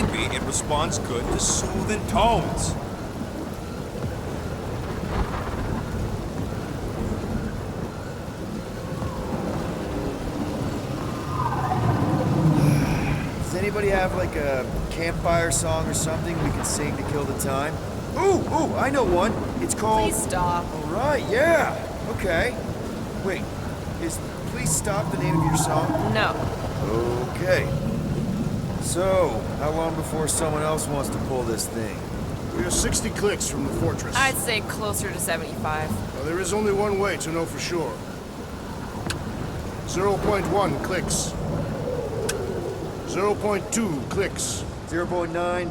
maybe it responds good to soothing tones. Does anybody have like a campfire song or something we can sing to kill the time? Ooh, I know one. It's called... Please stop. All right, yeah. Okay. Wait, is Please Stop the name of your song? No. Okay. So, how long before someone else wants to pull this thing? We are 60 clicks from the fortress. I'd say closer to 75. Well, there is only one way to know for sure. 0.1 clicks. 0.2 clicks. 0.9,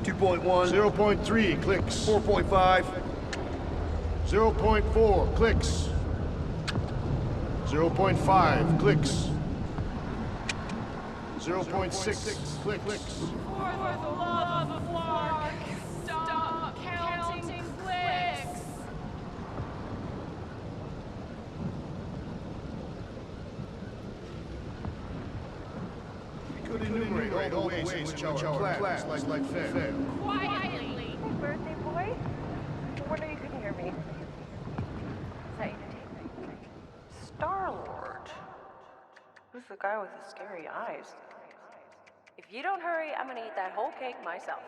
2.1, 0.3 clicks. 4.5. 0.4 clicks. 0.5 clicks. 0.6 clicks. For the love of Lark, stop counting clicks. We could enumerate all the ways in which our class like fair. Quietly. Birthday boy? No wonder you couldn't hear me. Is that entertainment? Star-Lord? Who's the guy with the scary eyes? If you don't hurry, I'm gonna eat that whole cake myself.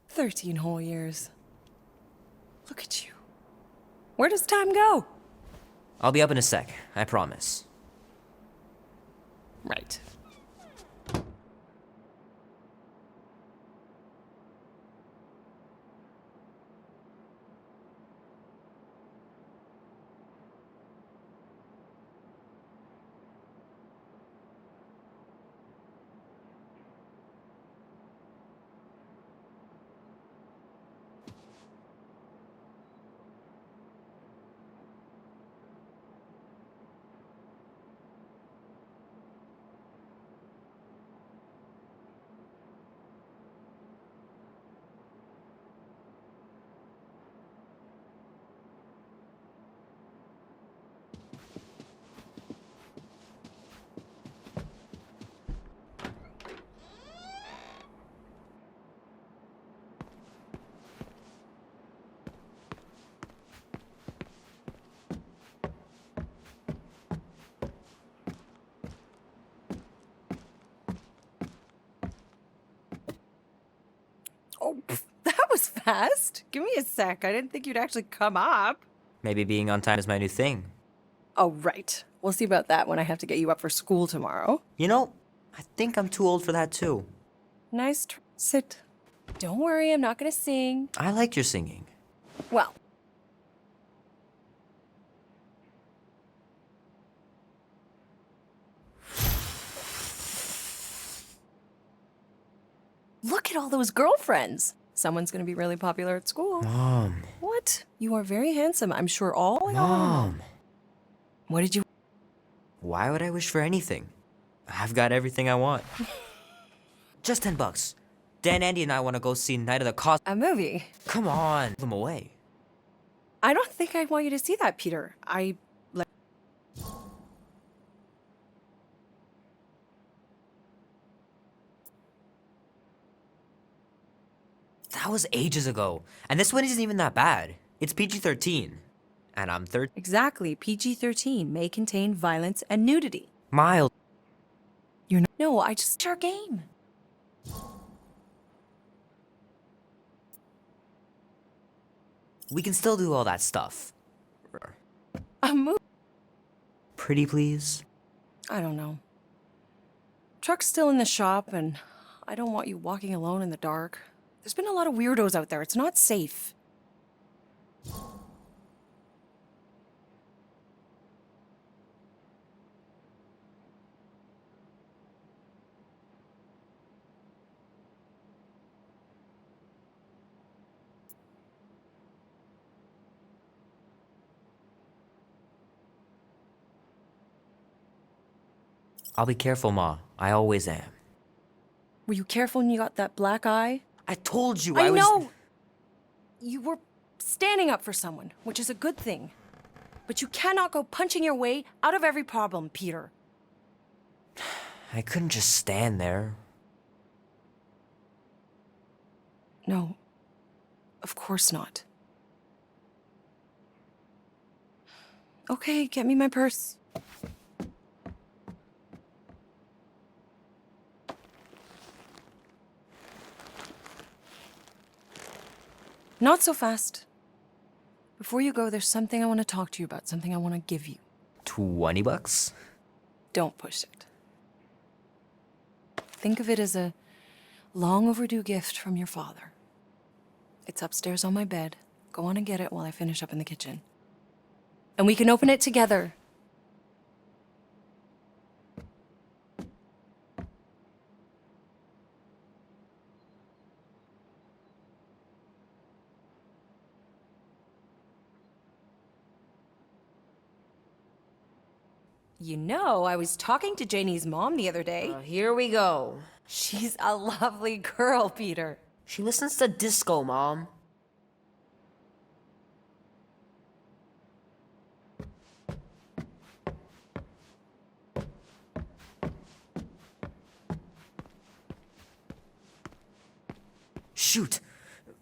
"13 whole years. Look at you. Where does time go?" I'll be up in a sec, I promise. Right. Oh, that was fast. Give me a sec. I didn't think you'd actually come up. Maybe being on time is my new thing. Oh, right. We'll see about that when I have to get you up for school tomorrow. You know, I think I'm too old for that too. Nice. Sit. Don't worry, I'm not gonna sing. I like your singing. Well. Look at all those girlfriends. Someone's gonna be really popular at school. Mom. What? You are very handsome. I'm sure all. Mom. What did you? Why would I wish for anything? I've got everything I want. Just $10. Dan, Andy, and I want to go see Night of the Cos. A movie. Come on, give them away. I don't think I want you to see that, Peter. That was ages ago, and this one isn't even that bad. It's PG-13, and I'm 13. Exactly. PG-13 may contain violence and nudity. Mild. You're not. No, I just. Your game. We can still do all that stuff. A movie. Pretty please? I don't know. Truck's still in the shop, and I don't want you walking alone in the dark. There's been a lot of weirdos out there. It's not safe. I'll be careful, Ma. I always am. Were you careful when you got that black eye? I told you I I was... know! You were standing up for someone, which is a good thing. but you cannot go punching your way out of every problem, Peter. I couldn't just stand there. No, of course not. Okay, get me my purse. Not so fast. Before you go, there's something I want to talk to you about, something I want to give you. $20? Don't push it. Think of it as a long overdue gift from your father. It's upstairs on my bed. Go on and get it while I finish up in the kitchen. And we can open it together. You know, I was talking to Janie's mom the other day. Here we go. She's a lovely girl, Peter. She listens to disco, Mom. Shoot!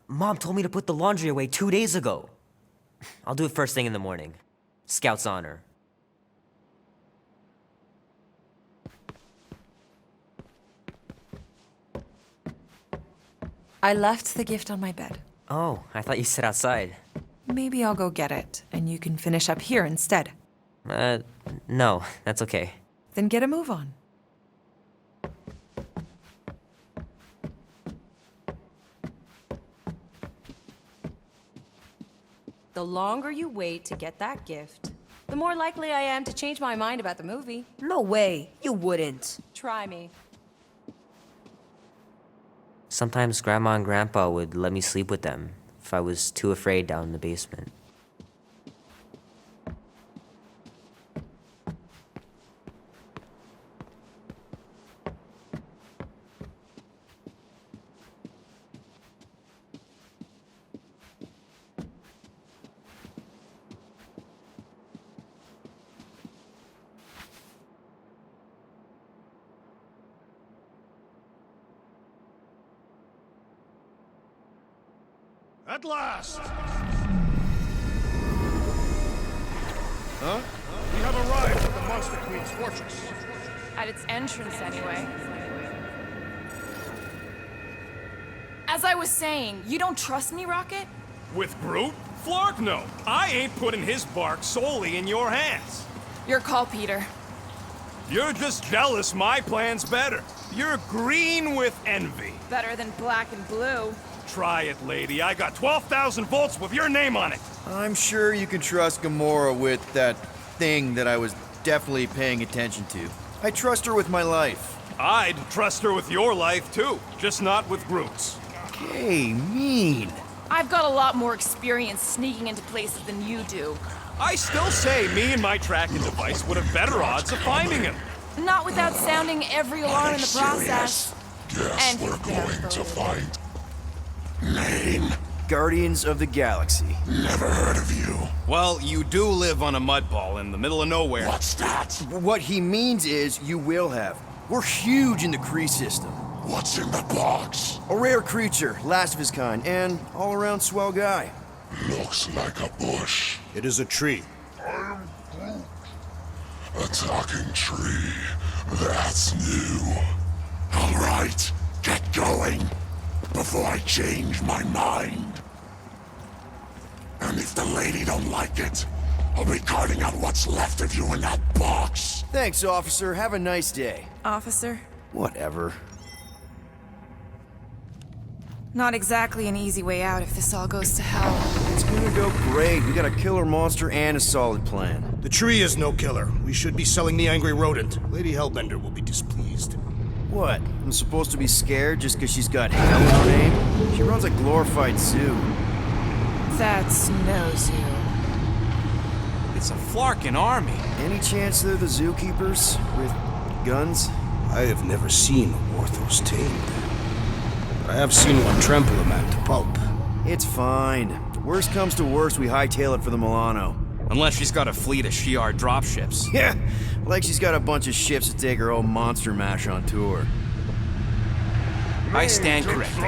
Mom told me to put the laundry away 2 days ago. I'll do it first thing in the morning. Scout's honor. I left the gift on my bed. Oh, I thought you said outside. Maybe I'll go get it, and you can finish up here instead. No, that's okay. Then get a move on. The longer you wait to get that gift, the more likely I am to change my mind about the movie. No way. You wouldn't. Try me. Sometimes Grandma and Grandpa would let me sleep with them if I was too afraid down in the basement. At last! Huh? We have arrived at the Monster Queen's fortress. At its entrance, anyway. As I was saying, you don't trust me, Rocket? With Groot? Flark, no. I ain't putting his bark solely in your hands. Your call, Peter. You're just jealous my plan's better. You're green with envy. Better than black and blue. Try it, lady. I got 12,000 volts with your name on it. I'm sure you can trust Gamora with that thing that I was definitely paying attention to. I trust her with my life. I'd trust her with your life, too. Just not with Groot's. Okay, mean. I've got a lot more experience sneaking into places than you do. I still say me and my tracking device would have better odds of finding him. Not without sounding every alarm in the process. Yes, And we're he's been going to outvoted. find Name. Guardians of the Galaxy. Never heard of you. Well, you do live on a mud ball in the middle of nowhere. What's that? What he means is you will have. We're huge in the Kree system. What's in the box? A rare creature, last of his kind, and all-around swell guy. Looks like a bush. It is a tree. A talking tree. That's new. All right, get going before I change my mind. And if the lady don't like it, I'll be carting out what's left of you in that box. Thanks, officer. Have a nice day. Officer, Whatever. not exactly an easy way out if this all goes to hell. It's gonna go great. We got a killer monster and a solid plan. The tree is no killer. We should be selling the angry rodent. Lady Hellbender will be displeased. What? I'm supposed to be scared just because she's got hell in her name? She runs a glorified zoo. That's no zoo. It's a Flarkin army. Any chance they're the zookeepers with guns? I have never seen a Orthos tamed. But I have seen one trample a man to pulp. It's fine. Worst comes to worst, we hightail it for the Milano. Unless she's got a fleet of Shi'ar dropships. Yeah, like she's got a bunch of ships to take her own monster mash on tour. I stand corrected.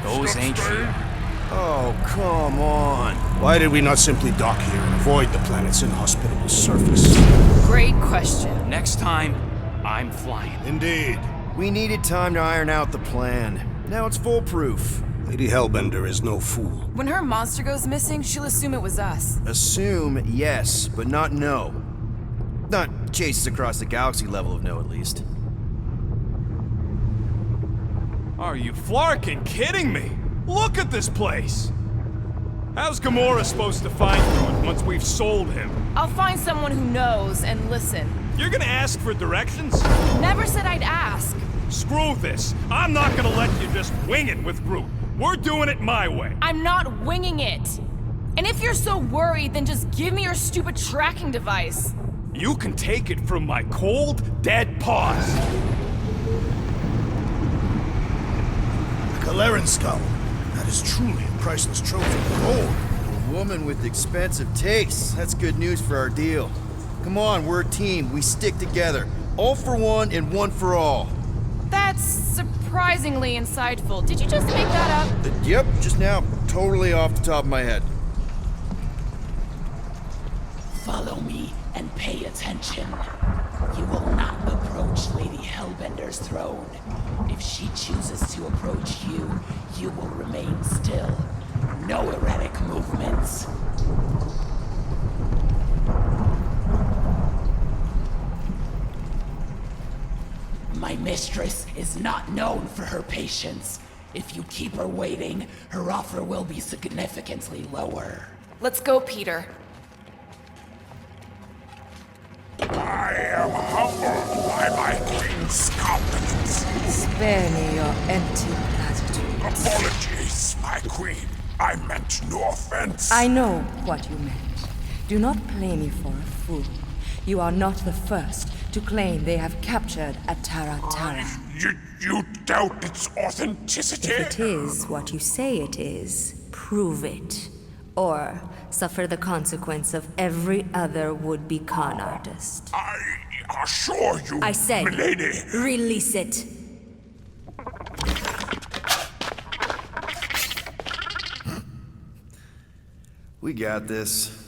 Those ain't Shi'ar. Oh, come on. Why did we not simply dock here and avoid the planet's inhospitable surface? Great question. Next time, I'm flying. Indeed. We needed time to iron out the plan. Now it's foolproof. Lady Hellbender is no fool. When her monster goes missing, she'll assume it was us. Assume yes, but not no. Not chases across the galaxy level of no, at least. Are you flarkin' kidding me? Look at this place! How's Gamora supposed to find through it once we've sold him? I'll find someone who knows and listen. You're gonna ask for directions? Never said I'd ask. Screw this. I'm not gonna let you just wing it with Groot. We're doing it my way. I'm not winging it. And if you're so worried, then just give me your stupid tracking device. You can take it from my cold, dead paws. The Kaleran skull. That is truly a priceless trophy of gold. A woman with expensive tastes. That's good news for our deal. Come on, we're a team. We stick together. All for one and one for all. That's surprisingly insightful. Did you just make that up? Yep, just now. Totally off the top of my head. Follow me and pay attention. You will not approach Lady Hellbender's throne. If she chooses to approach you, you will remain still. No erratic movements. My mistress is not known for her patience. If you keep her waiting, her offer will be significantly lower. Let's go, Peter. I am humbled by my king's competence. Spare me your empty platitudes. Apologies, my queen. I meant no offense. I know what you meant. Do not play me for a fool. You are not the first to claim they have captured Atara Tara. You doubt its authenticity? If it is what you say it is, prove it. Or suffer the consequence of every other would-be con artist. I assure you, I said, milady. release it. We got this.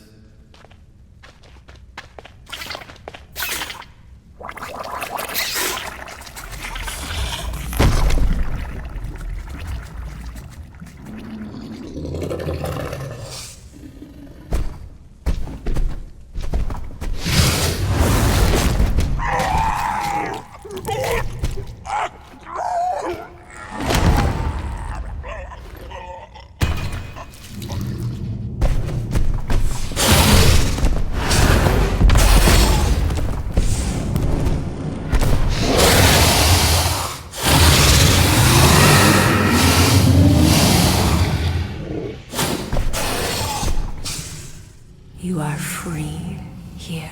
You are free here.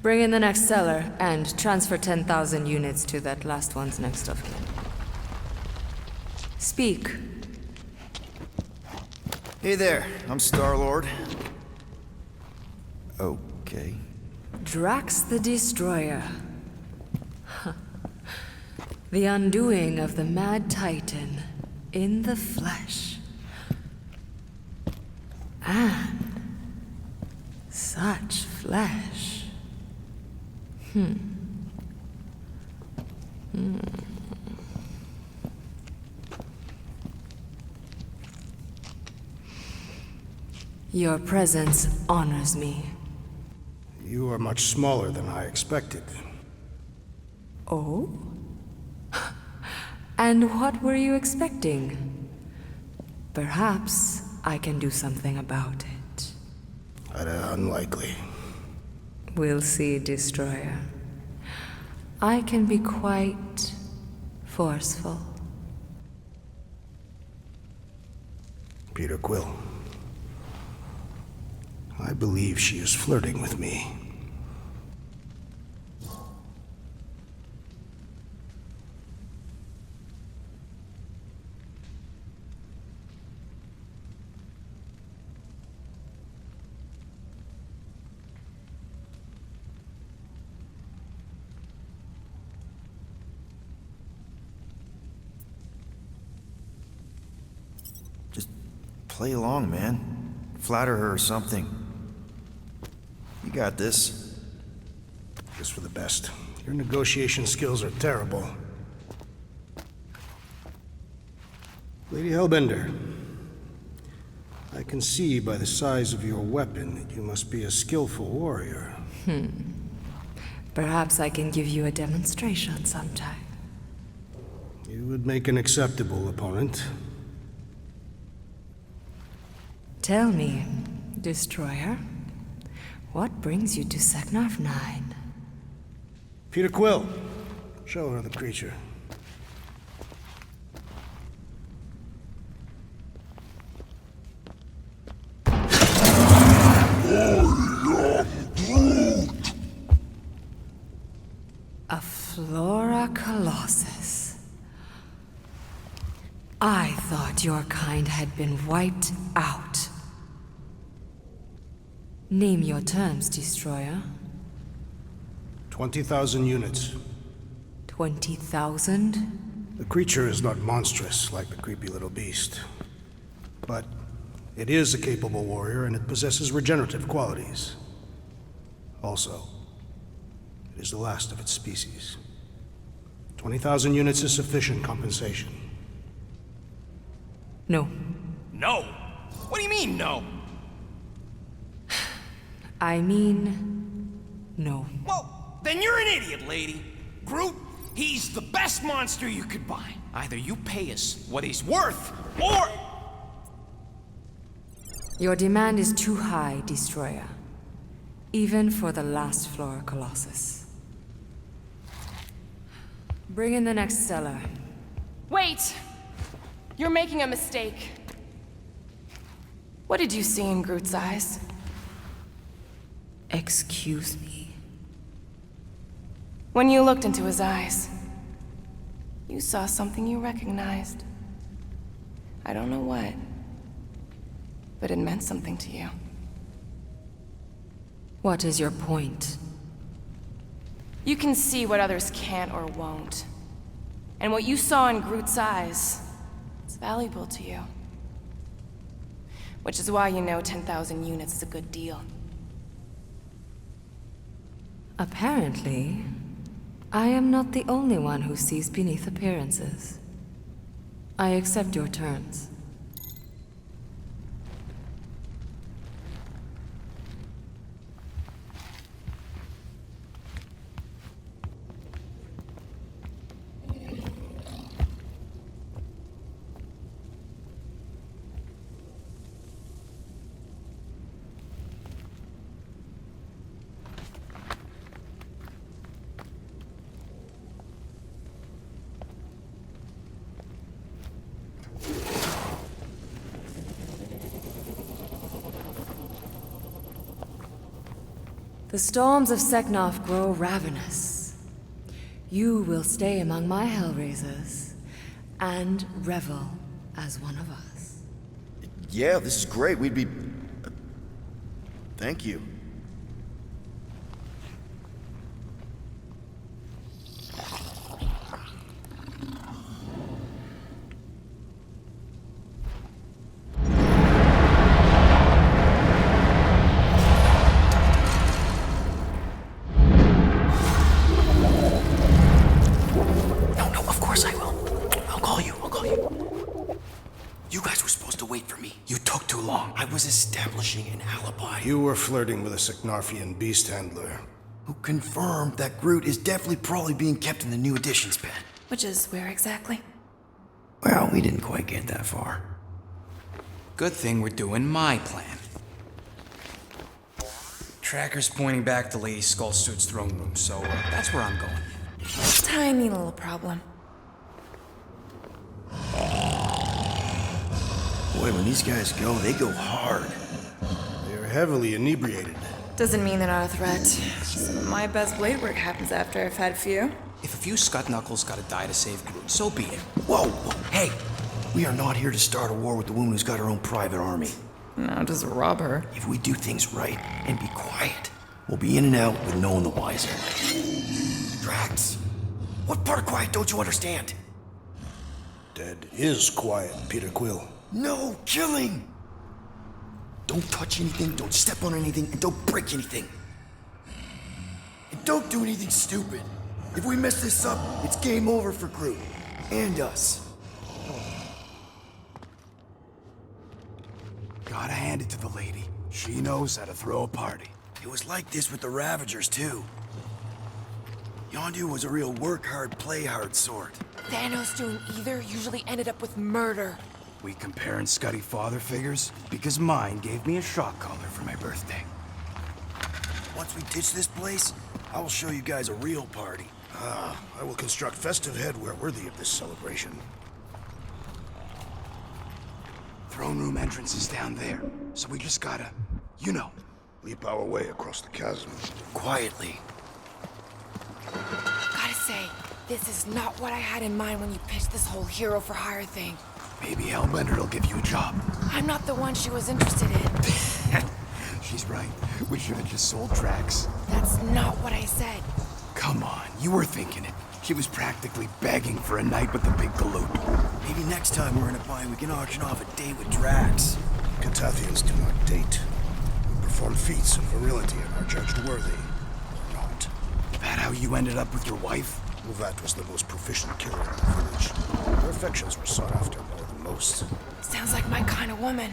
Bring in the next seller and transfer 10,000 units to that last one's next of kin. Speak. Hey there, I'm Star-Lord. Okay. Drax the Destroyer. The undoing of the Mad Titan in the flesh. And such flesh. Your presence honors me. You are much smaller than I expected. Oh? And what were you expecting? Perhaps I can do something about it. Unlikely. We'll see, Destroyer. I can be quite forceful. Peter Quill. I believe she is flirting with me. Play along, man. Flatter her or something. You got this. Just for the best. Your negotiation skills are terrible. Lady Hellbender, I can see by the size of your weapon that you must be a skillful warrior. Perhaps I can give you a demonstration sometime. You would make an acceptable opponent. Tell me, Destroyer, what brings you to Seknarf 9? Peter Quill, show her the creature. A Flora Colossus. I thought your kind had been wiped out. Name your terms, Destroyer. 20,000 units. 20,000? The creature is not monstrous like the creepy little beast. But it is a capable warrior and it possesses regenerative qualities. Also, it is the last of its species. 20,000 units is sufficient compensation. No. No? What do you mean, no? I mean, no. Well, then you're an idiot, lady. Groot, he's the best monster you could buy. Either you pay us what he's worth, or... Your demand is too high, Destroyer. Even for the last Flora Colossus. Bring in the next seller. Wait! You're making a mistake. What did you see in Groot's eyes? Excuse me. When you looked into his eyes, you saw something you recognized. I don't know what, but it meant something to you. What is your point? You can see what others can't or won't. And what you saw in Groot's eyes is valuable to you. Which is why you know 10,000 units is a good deal. Apparently, I am not the only one who sees beneath appearances. I accept your terms. The storms of Seknarf grow ravenous. You will stay among my Hellraisers and revel as one of us. Yeah, this is great. We'd be... Thank you. Establishing an alibi. You were flirting with a Seknarfian beast handler. Who confirmed that Groot is definitely probably being kept in the new additions pen. Which is where exactly? Well, we didn't quite get that far. Good thing we're doing my plan. Tracker's pointing back to Lady Skullsuit's throne room, so that's where I'm going. Tiny little problem. Boy, when these guys go, they go hard. They're heavily inebriated. Doesn't mean they're not a threat. Some of my best blade work happens after I've had a few. If a few scut knuckles gotta die to save Groot, so be it. Whoa, whoa, hey! We are not here to start a war with the woman who's got her own private army. No, just rob her. If we do things right and be quiet, we'll be in and out with no one the wiser. Drax, what part of quiet don't you understand? Dead is quiet, Peter Quill. No killing! Don't touch anything, don't step on anything, and don't break anything. And don't do anything stupid. If we mess this up, it's game over for Groot. And us. Gotta hand it to the lady. She knows how to throw a party. It was like this with the Ravagers, too. Yondu was a real work hard, play hard sort. Thanos doing either usually ended up with murder. We comparing Scuddy father figures? Because mine gave me a shock collar for my birthday. Once we ditch this place, I will show you guys a real party. I will construct festive headwear worthy of this celebration. Throne room entrance is down there, so we just gotta, you know. Leap our way across the chasm. Quietly. Gotta say, this is not what I had in mind when you pitched this whole hero for hire thing. Maybe Hellbender'll give you a job. I'm not the one she was interested in. She's right. We should have just sold Drax. That's not what I said. Come on, you were thinking it. She was practically begging for a night with the big galoot. Maybe next time we're in a bind, we can auction off a date with Drax. Catathians do not date. We perform feats of virility and are judged worthy. Or not. That how you ended up with your wife? Luvat was the most proficient killer in the village. Her affections were sought after more than most. Sounds like my kind of woman.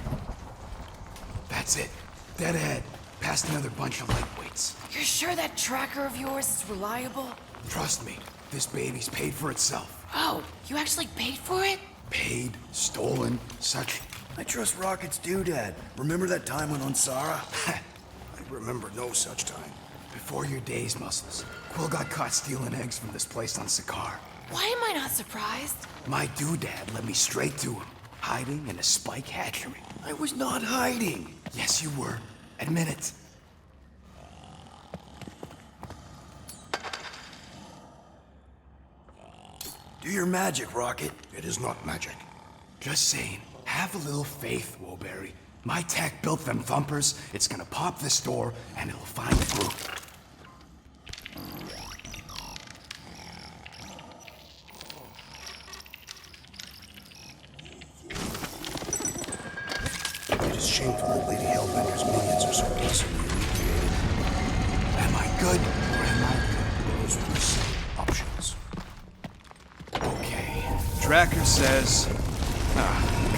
That's it. Dead ahead. Past another bunch of lightweights. You're sure that tracker of yours is reliable? Trust me, this baby's paid for itself. Oh, you actually paid for it? Paid, stolen, such. I trust Rocket's doodad. Remember that time on Unsara? I remember no such time. Before your days, Muscles. Quill got caught stealing eggs from this place on Sakaar. Why am I not surprised? My doodad led me straight to him, hiding in a spike hatchery. I was not hiding. Yes, you were. Admit it. Do your magic, Rocket. It is not magic. Just saying, have a little faith, Woolberry. My tech built them thumpers. It's gonna pop this door, and it'll find Groot. It is shameful that Lady Hellbender's minions are so easily inebriated. Am I good, or am I good? Those were the same options. Okay. Tracker says...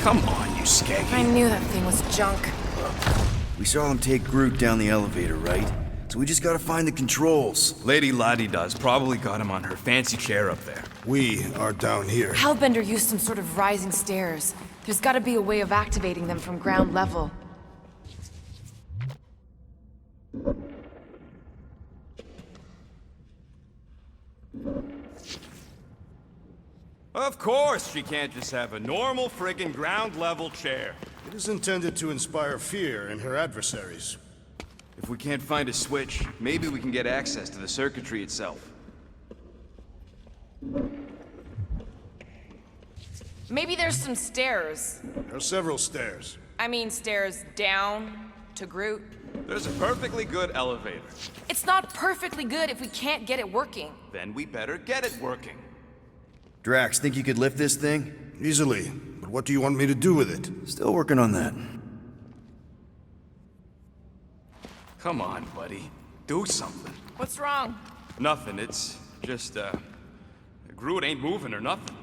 come on, you skeggy. I knew that thing was junk. We saw them take Groot down the elevator, right? So we just gotta find the controls. Lady Ladi-Da's probably got him on her fancy chair up there. We are down here. Hellbender used some sort of rising stairs. There's gotta be a way of activating them from ground level. Of course she can't just have a normal friggin' ground-level chair. It is intended to inspire fear in her adversaries. If we can't find a switch, maybe we can get access to the circuitry itself. Maybe there's some stairs. There are several stairs. I mean stairs down to Groot. There's a perfectly good elevator. It's not perfectly good if we can't get it working. Then we better get it working. Drax, think you could lift this thing? Easily. But what do you want me to do with it? Still working on that. Come on, buddy. Do something. What's wrong? Nothing, it's just, Groot ain't moving or nothing.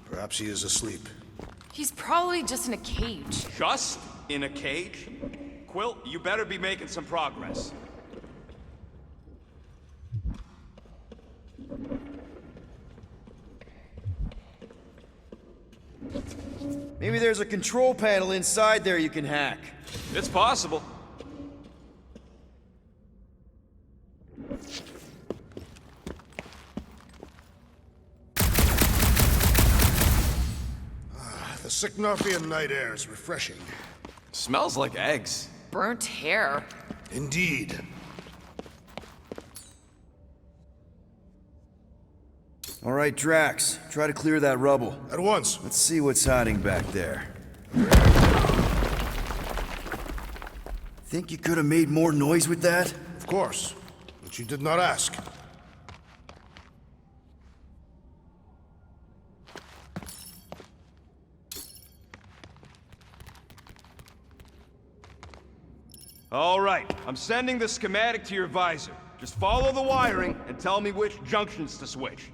Perhaps he is asleep. He's probably just in a cage. Just in a cage? Quill, you better be making some progress. Maybe there's a control panel inside there you can hack. It's possible. The Sycnovian night air is refreshing. Smells like eggs. Burnt hair. Indeed. All right, Drax, try to clear that rubble. At once. Let's see what's hiding back there. Think you could have made more noise with that? Of course, but you did not ask. All right, I'm sending the schematic to your visor. Just follow the wiring and tell me which junctions to switch.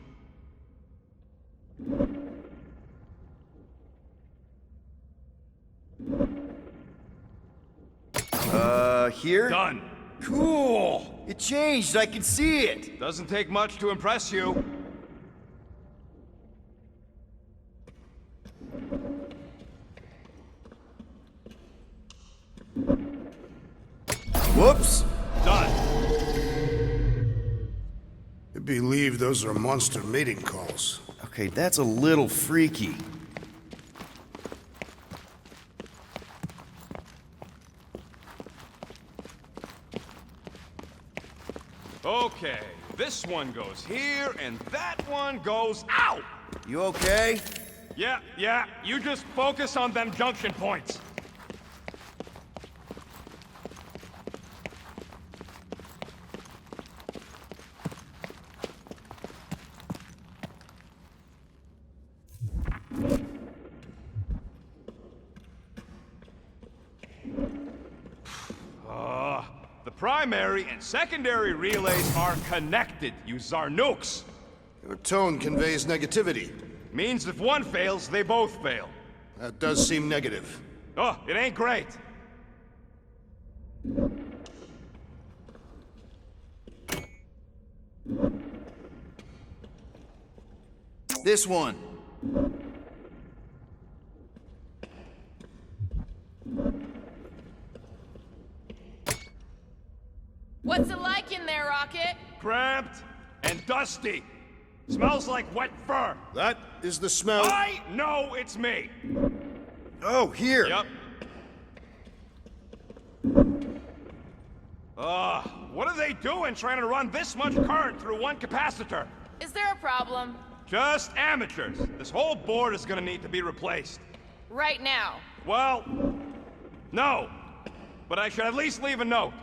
Here? Done. Cool! It changed, I can see it! Doesn't take much to impress you. Whoops! Done. I believe those are monster mating calls. Okay, that's a little freaky. Okay, this one goes here, and that one goes out! You okay? Yeah, you just focus on them junction points. The primary and secondary relays are connected, you Zarnooks. Your tone conveys negativity. Means if one fails, they both fail. That does seem negative. Oh, it ain't great. This one. What's it like in there, Rocket? Cramped and dusty. Smells like wet fur. That is the smell. I know it's me. Oh, here. Yep. What are they doing trying to run this much current through one capacitor? Is there a problem? Just amateurs. This whole board is gonna need to be replaced. Right now. Well, no. But I should at least leave a note.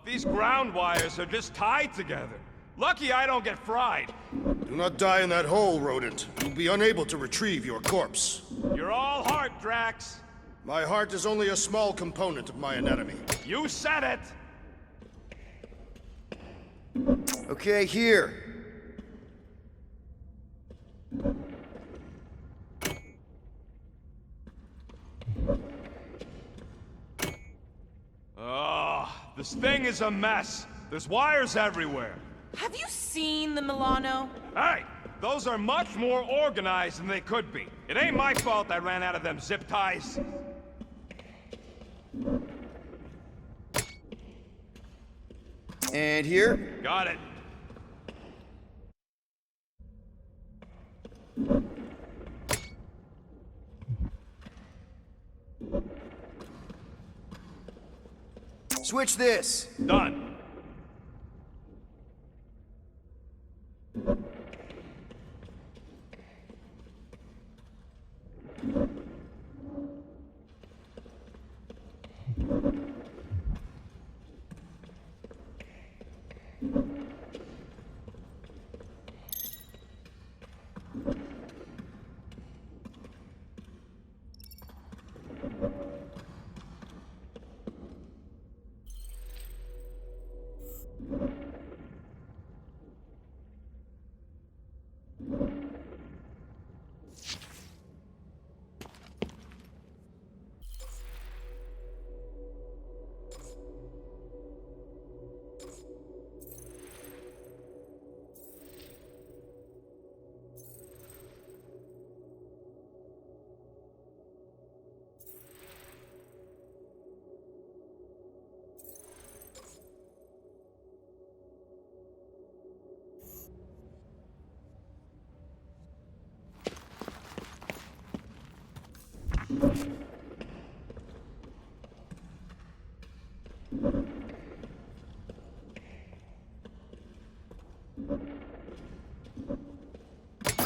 These ground wires are just tied together. Lucky I don't get fried. Do not die in that hole, rodent. You'll be unable to retrieve your corpse. You're all heart, Drax. My heart is only a small component of my anatomy. You said it! Okay, here. This thing is a mess. There's wires everywhere. Have you seen the Milano? Hey, those are much more organized than they could be. It ain't my fault I ran out of them zip ties. And here? Got it. Switch this. Done.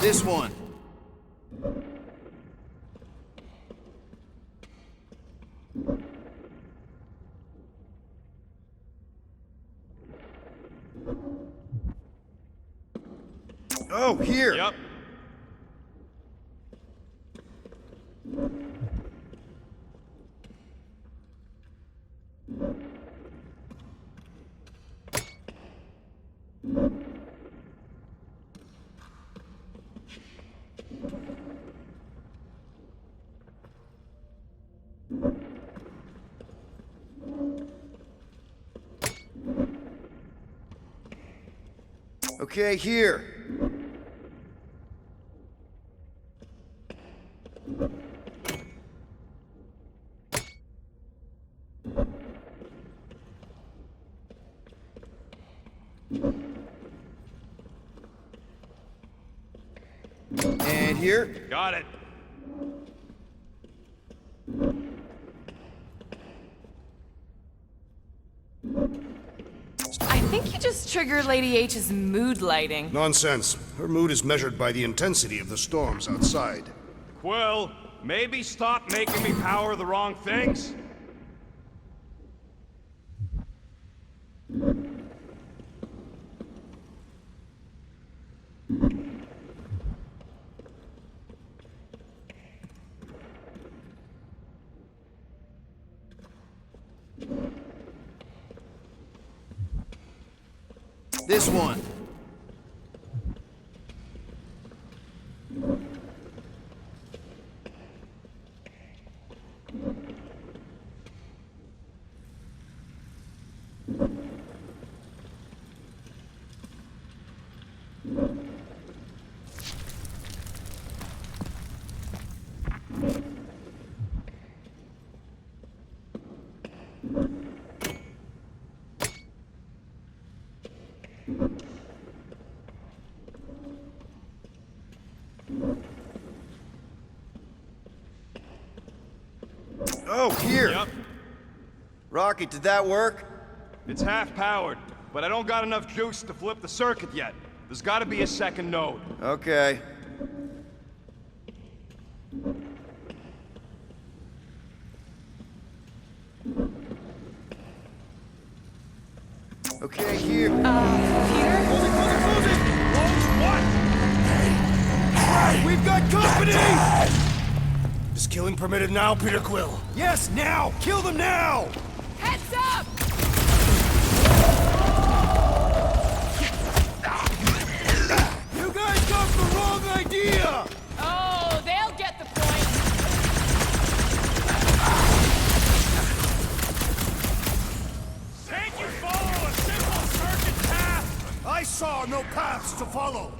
This one. Oh, here. Yep. Okay, here. And here. Got it. I think you just triggered Lady H's mood lighting. Nonsense. Her mood is measured by the intensity of the storms outside. Quill, maybe stop making me power the wrong things? This one. Oh, here. Yep. Rocket, did that work? It's half powered, but I don't got enough juice to flip the circuit yet. There's gotta be a second node. Okay. Okay, here. Peter? Close it, close it, close it! What? We've got company! Is killing permitted now, Peter Quill? Yes, now! Kill them now! Heads up! You guys got the wrong idea! Oh, they'll get the point. Can't you follow a simple circuit path? I saw no paths to follow.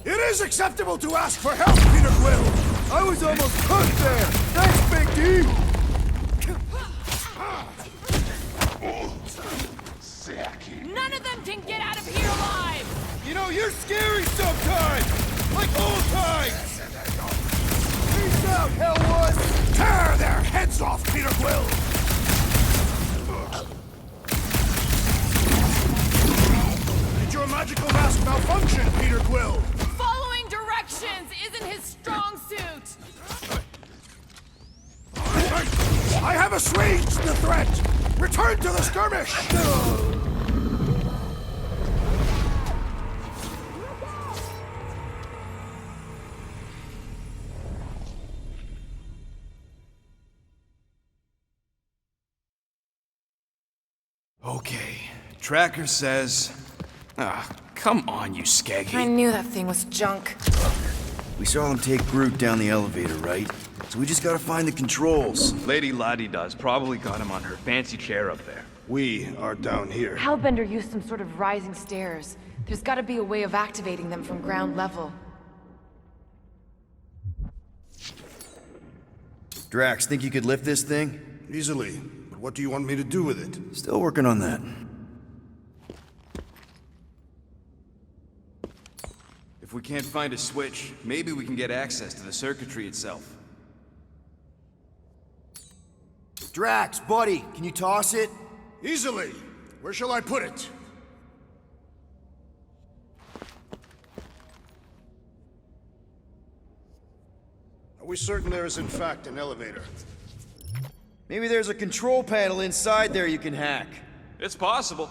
It is acceptable to ask for help, Peter Quill! I was almost hooked there! Thanks, Big D! None of them can get out of here alive! You know, you're scary sometimes! Like old times! Peace out, Hellwood! Tear their heads off, Peter Quill! Did your magical mask malfunction, Peter Quill? Following directions isn't his strong suit! I have assuaged the threat! Return to the skirmish! Okay. Tracker says... Ah, come on, you I skaggy. knew that thing was junk. We saw them take Groot down the elevator, right? So we just gotta find the controls. Lady Ladi-Da's probably got him on her fancy chair up there. We are down here. Hellbender used some sort of rising stairs. There's gotta be a way of activating them from ground level. Drax, think you could lift this thing? Easily. But what do you want me to do with it? Still working on that. If we can't find a switch, maybe we can get access to the circuitry itself. Drax, buddy, can you toss it? Easily. Where shall I put it? Are we certain there is in fact an elevator? Maybe there's a control panel inside there you can hack. It's possible.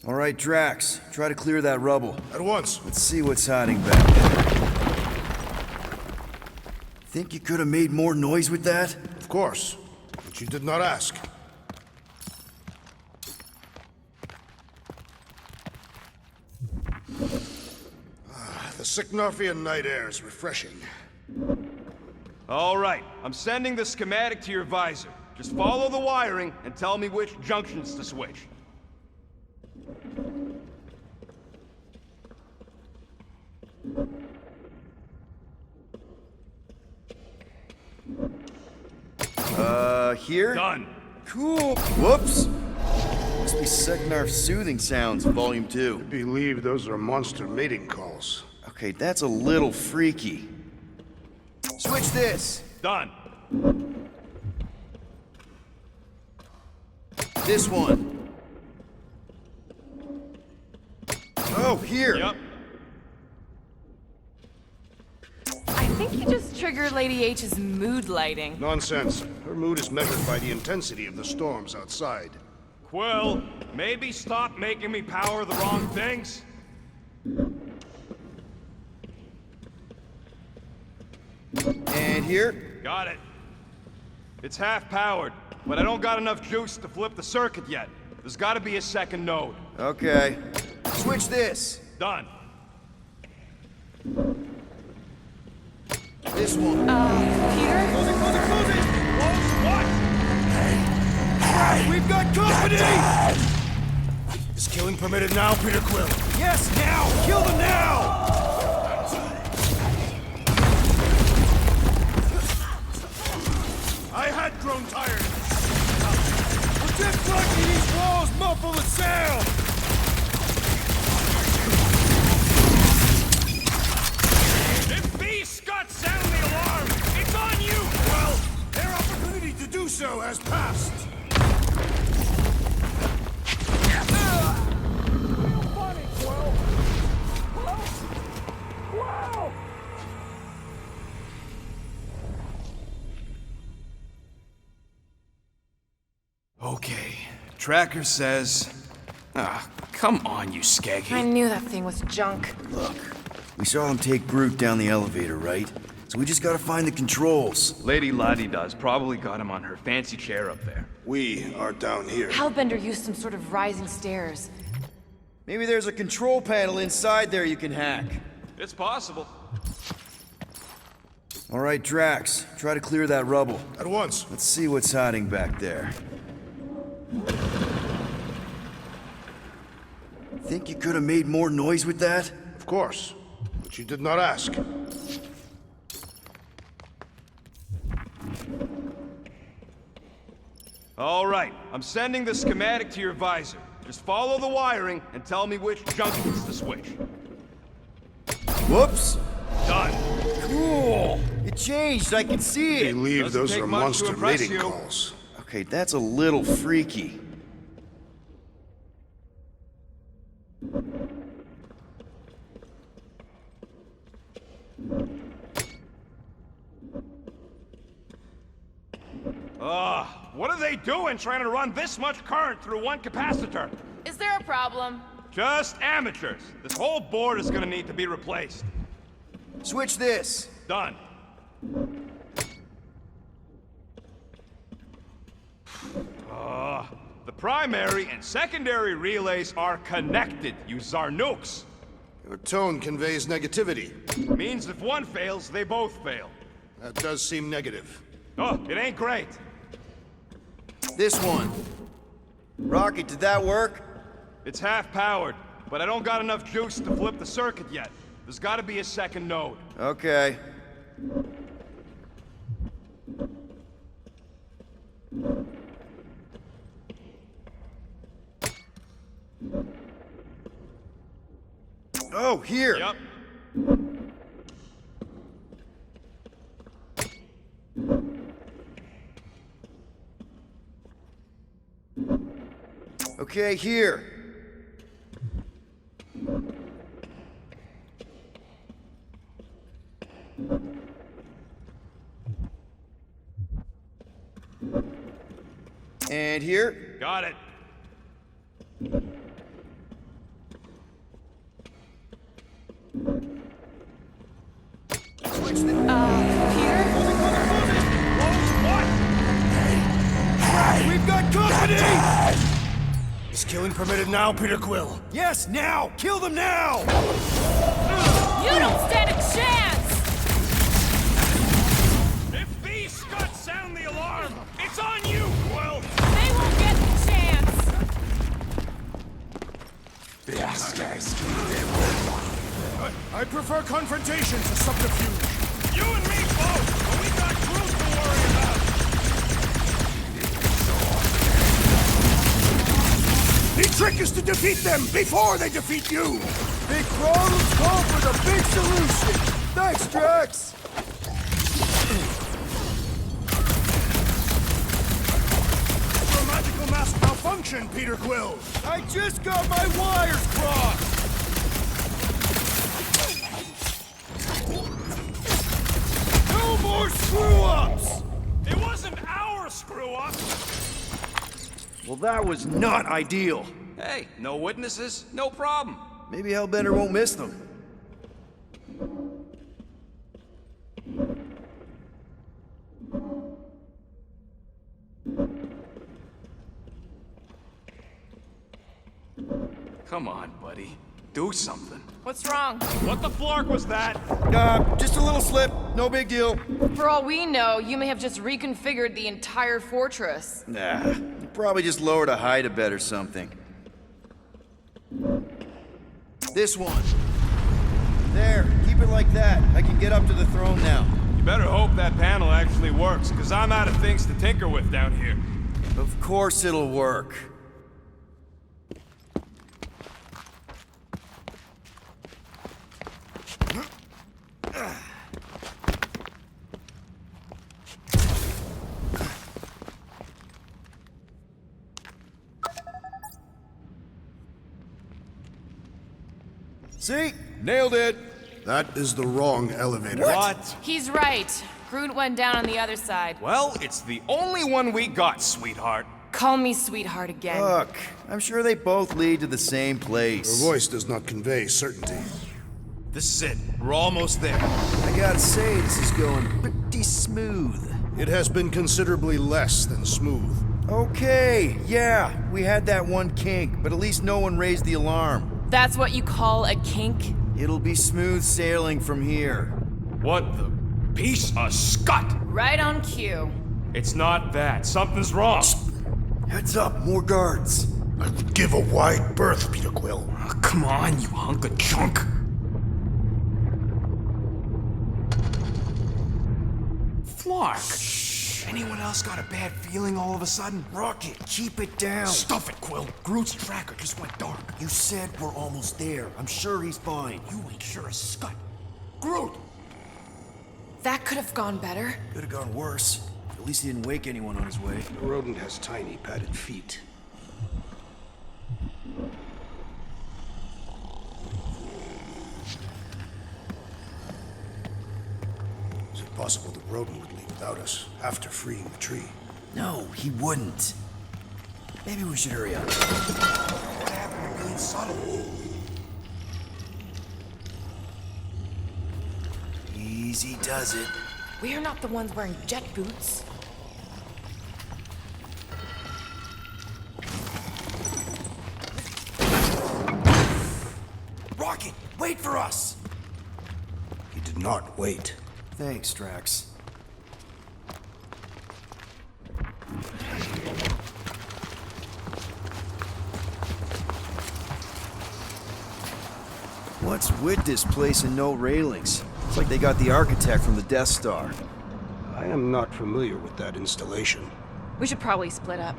All right, Drax, try to clear that rubble. At once. Let's see what's hiding back there. Think you could have made more noise with that? Of course. But you did not ask. The Sicknarfian night air is refreshing. All right, I'm sending the schematic to your visor. Just follow the wiring and tell me which junctions to switch. Here? Done. Cool. Whoops. Must be Seknarf Soothing Sounds, Volume 2. I believe those are monster mating calls. Okay, that's a little freaky. Switch this. Done. This one. Oh, here. Yep. I think you just triggered Lady H's mood lighting. Nonsense. Her mood is measured by the intensity of the storms outside. Quill, maybe stop making me power the wrong things? And here? Got it. It's half powered, but I don't got enough juice to flip the circuit yet. There's gotta be a second node. Okay. Switch this. Done. This one. Peter? Close it, close it, close it! Close what? We've got company! Is killing permitted now, Peter Quill? Yes, now! Kill them now! I had grown tired. We're just lucky these walls muffle the sound! If Beast got sound the alarm, it's on you, Quill! Their opportunity to do so has passed. Okay. Tracker says... Ah, come on, you skeggy. I knew that thing was junk. Look, we saw them take Groot down the elevator, right? So we just gotta find the controls. Lady Ladi-Da's probably got him on her fancy chair up there. We are down here. Hellbender used some sort of rising stairs. Maybe there's a control panel inside there you can hack. It's possible. All right, Drax, try to clear that rubble. At once. Let's see what's hiding back there. Think you could have made more noise with that? Of course. But you did not ask. All right, I'm sending the schematic to your visor. Just follow the wiring and tell me which junctions to switch. Whoops! Done. Cool! It changed, I can see I it! believe Doesn't those take are much to monster impress mating you. calls. Okay, that's a little freaky. What are they doing trying to run this much current through one capacitor? Is there a problem? Just amateurs. This whole board is gonna need to be replaced. Switch this! Done. The primary and secondary relays are connected, you Zarnooks. Your tone conveys negativity. Means if one fails, they both fail. That does seem negative. Oh, it ain't great. This one. Rocket, did that work? It's half powered, but I don't got enough juice to flip the circuit yet. There's gotta be a second node. Okay. Oh, here! Yep. Okay, here. And here. Got it. Switch the... Here? What? We've got company! Is killing permitted now, Peter Quill? Yes, now! Kill them now! You don't stand a chance! If these Scuds sound the alarm, it's on you, Quill! They won't get the chance! I prefer confrontation to subterfuge. You and me both, but we got Groot to worry about. The trick is to defeat them before they defeat you! Big problems call for the big solution! Thanks, Drax! Your magical mask malfunction, Peter Quill! I just got my wires crossed! No more screw-ups! It wasn't our screw-up! Well, that was not ideal. Hey, no witnesses, no problem. Maybe Hellbender won't miss them. Come on, buddy. Do something. What's wrong? What the flark was that? Just a little slip. No big deal. For all we know, you may have just reconfigured the entire fortress. Nah, you probably just lowered a height a bit or something. This one. There, keep it like that. I can get up to the throne now. You better hope that panel actually works, because I'm out of things to tinker with down here. Of course it'll work. See? Nailed it! That is the wrong elevator. What? He's right. Groot went down on the other side. Well, it's the only one we got, sweetheart. Call me sweetheart again. Look, I'm sure they both lead to the same place. Your voice does not convey certainty. This is it. We're almost there. I gotta say, this is going pretty smooth. It has been considerably less than smooth. Okay, yeah, we had that one kink, but at least no one raised the alarm. That's what you call a kink? It'll be smooth sailing from here. What the piece of scut? Right on cue. It's not that. Something's wrong. Heads up, more guards. I would give a wide berth, Peter Quill. Oh, come on, you hunk of junk. Flark! Anyone else got a bad feeling all of a sudden? Rocket, keep it down. Stuff it, Quill. Groot's tracker just went dark. You said we're almost there. I'm sure he's fine. You ain't sure as scut. Groot! That could have gone better. Could have gone worse. At least he didn't wake anyone on his way. The rodent has tiny padded feet. Is it possible the rodent would leave without us after freeing the tree? No, he wouldn't. Maybe we should hurry up. What happened to being subtle? Easy does it. We are not the ones wearing jet boots. Rocket, wait for us! He did not wait. Thanks, Drax. What's with this place and no railings? It's like they got the architect from the Death Star. I am not familiar with that installation. We should probably split up.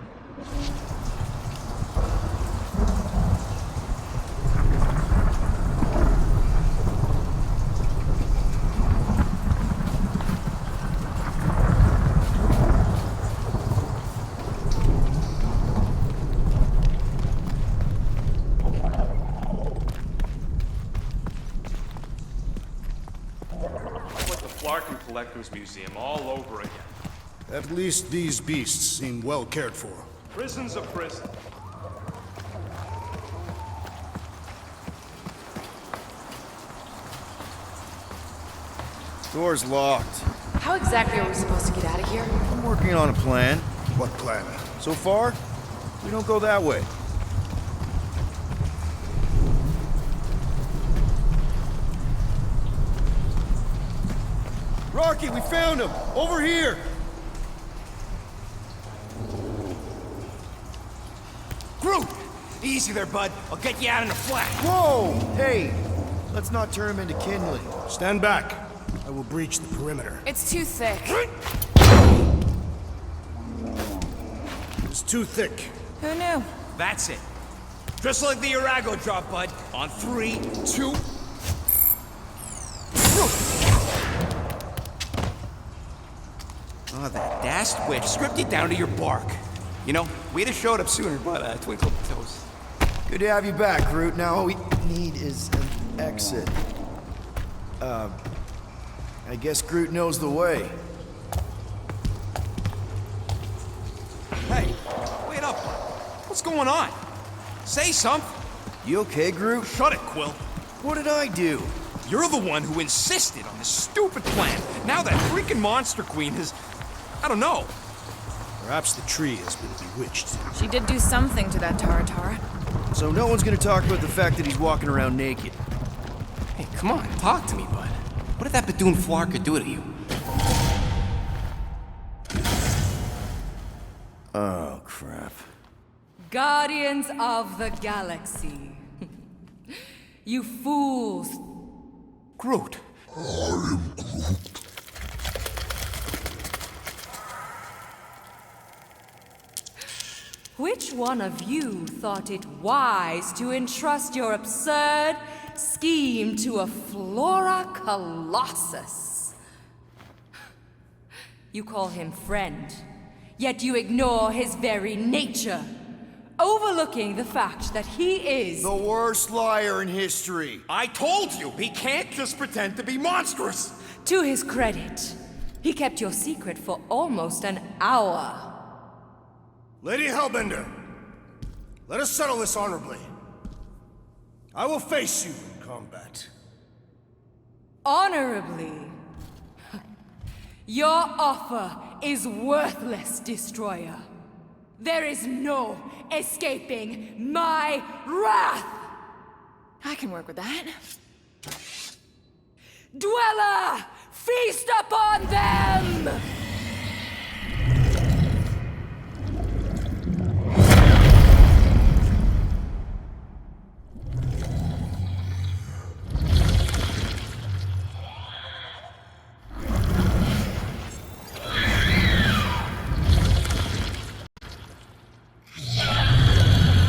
Collector's Museum all over again. At least these beasts seem well cared for. Prison's a prison. Door's locked. How exactly are we supposed to get out of here? I'm working on a plan. What plan? So far, we don't go that way. Rocky, we found him! Over here! Groot! Easy there, bud. I'll get you out in a flash. Whoa! Hey! Let's not turn him into kindling. Stand back. I will breach the perimeter. It's too thick. It's too thick. Who knew? That's it. Just like the Arago drop, bud. On 3, 2... Oh, that dashed witch stripped you down to your bark. You know, we'd have showed up sooner, but twinkle toes. Good to have you back, Groot. Now all we need is an exit. I guess Groot knows the way. Hey, wait up, bud. What's going on? Say something. You okay, Groot? Shut it, Quill. What did I do? You're the one who insisted on this stupid plan. Now that freaking Monster Queen has... I don't know. Perhaps the tree has been bewitched. She did do something to that Tara. So no one's gonna talk about the fact that he's walking around naked. Hey, come on, talk to me, bud. What did that Bethune Flarka do to you? Oh, crap. Guardians of the Galaxy. You fools. Groot. Which one of you thought it wise to entrust your absurd scheme to a Flora Colossus? You call him friend, yet you ignore his very nature, overlooking the fact that he is the worst liar in history. I told you, he can't just pretend to be monstrous. To his credit, he kept your secret for almost an hour. Lady Hellbender, let us settle this honorably. I will face you in combat. Honorably? Your offer is worthless, Destroyer. There is no escaping my wrath! I can work with that. Dweller, feast upon them!